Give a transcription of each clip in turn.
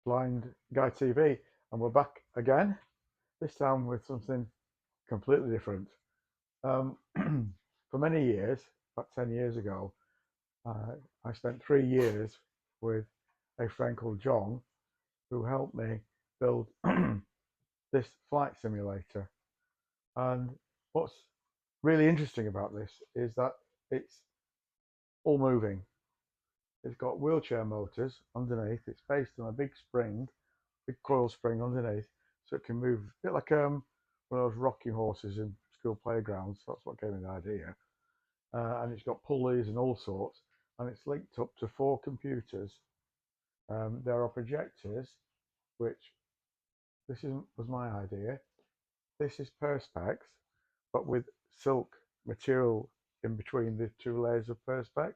Blind Guy TV, and we're back again, this time with something completely different. For many years, about 10 years ago, I spent 3 years with a friend called John, who helped me build this flight simulator. And what's really interesting about this is that it's all moving. It's got wheelchair motors underneath. It's based on a big spring, big coil spring underneath, so it can move a bit like one of those rocking horses in school playgrounds. That's what gave me the idea. And it's got pulleys and all sorts, and it's linked up to 4 computers. There are projectors, which was my idea. This is Perspex, but with silk material in between the 2 layers of Perspex.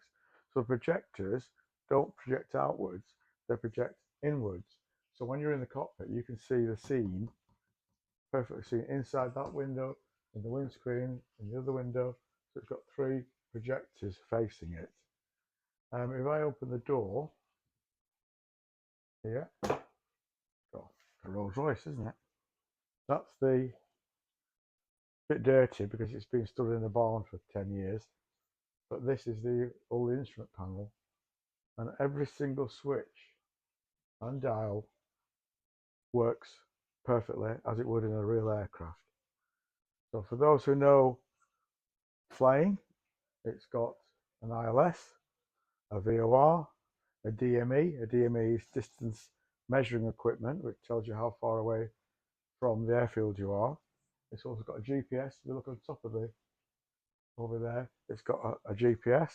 So the projectors don't project outwards, they project inwards. So when you're in the cockpit, you can see the scene, perfectly seen inside that window, in the windscreen, in the other window. So it's got 3 projectors facing it. If I open the door here, oh, a Rolls Royce, isn't it? That's the bit dirty because it's been stood in a barn for 10 years. But this is all the instrument panel, and every single switch and dial works perfectly as it would in a real aircraft. So for those who know flying, it's got an ILS, a VOR, a DME. A DME is distance measuring equipment, which tells you how far away from the airfield you are. It's also got a GPS. If you look on top of over there, it's got a GPS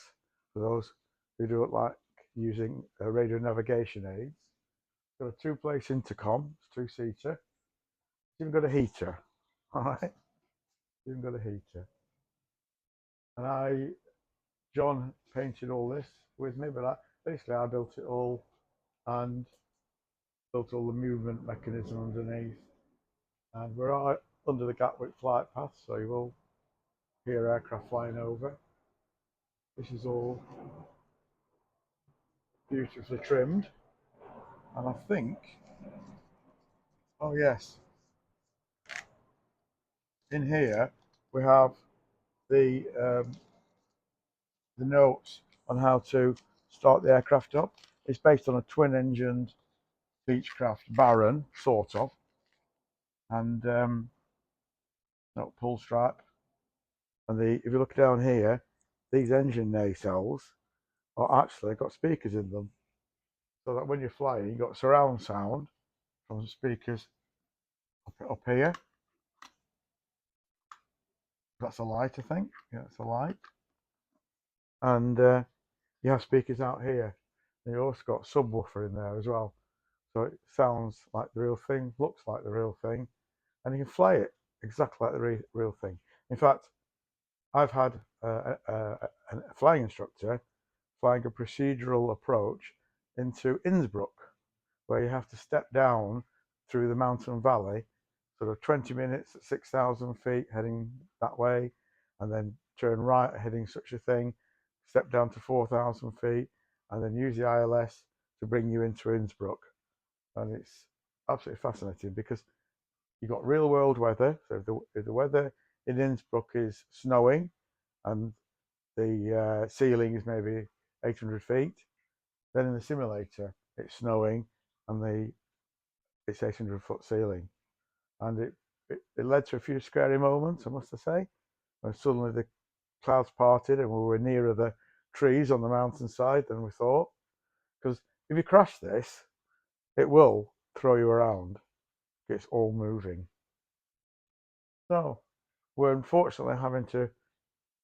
for those who don't like using radio navigation aids. It's got a 2-place intercom. It's 2-seater. It's even got a heater. All right, it's even got a heater. And John painted all this with me, but basically I built it all and built all the movement mechanism underneath. And we're right under the Gatwick flight path, so you will hear aircraft flying over. This is all beautifully trimmed. And I think, oh yes, in here we have the notes on how to start the aircraft up. It's based on a twin-engined Beechcraft Baron, sort of, and no pull strap. And if you look down here, these engine nacelles are actually got speakers in them, so that when you're flying, you've got surround sound from the speakers up here. That's a light, I think. Yeah, it's a light. And you have speakers out here. And you also got a subwoofer in there as well. So it sounds like the real thing, looks like the real thing, and you can fly it exactly like the real thing. In fact, I've had a flying instructor flying a procedural approach into Innsbruck, where you have to step down through the mountain valley, sort of 20 minutes at 6,000 feet heading that way, and then turn right heading such a thing, step down to 4,000 feet, and then use the ILS to bring you into Innsbruck. And it's absolutely fascinating because you've got real world weather. So if the weather in Innsbruck is snowing and the ceiling is maybe 800 feet, then in the simulator it's snowing and it's 800-foot ceiling. And it led to a few scary moments, I must say, when suddenly the clouds parted and we were nearer the trees on the mountainside than we thought. Because if you crash this, it will throw you around. It's all moving. So we're unfortunately having to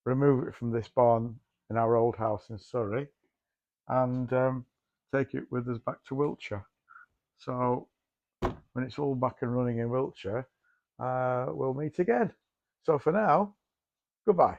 remove it from this barn in our old house in Surrey and take it with us back to Wiltshire. So when it's all back and running in Wiltshire, we'll meet again. So for now, goodbye.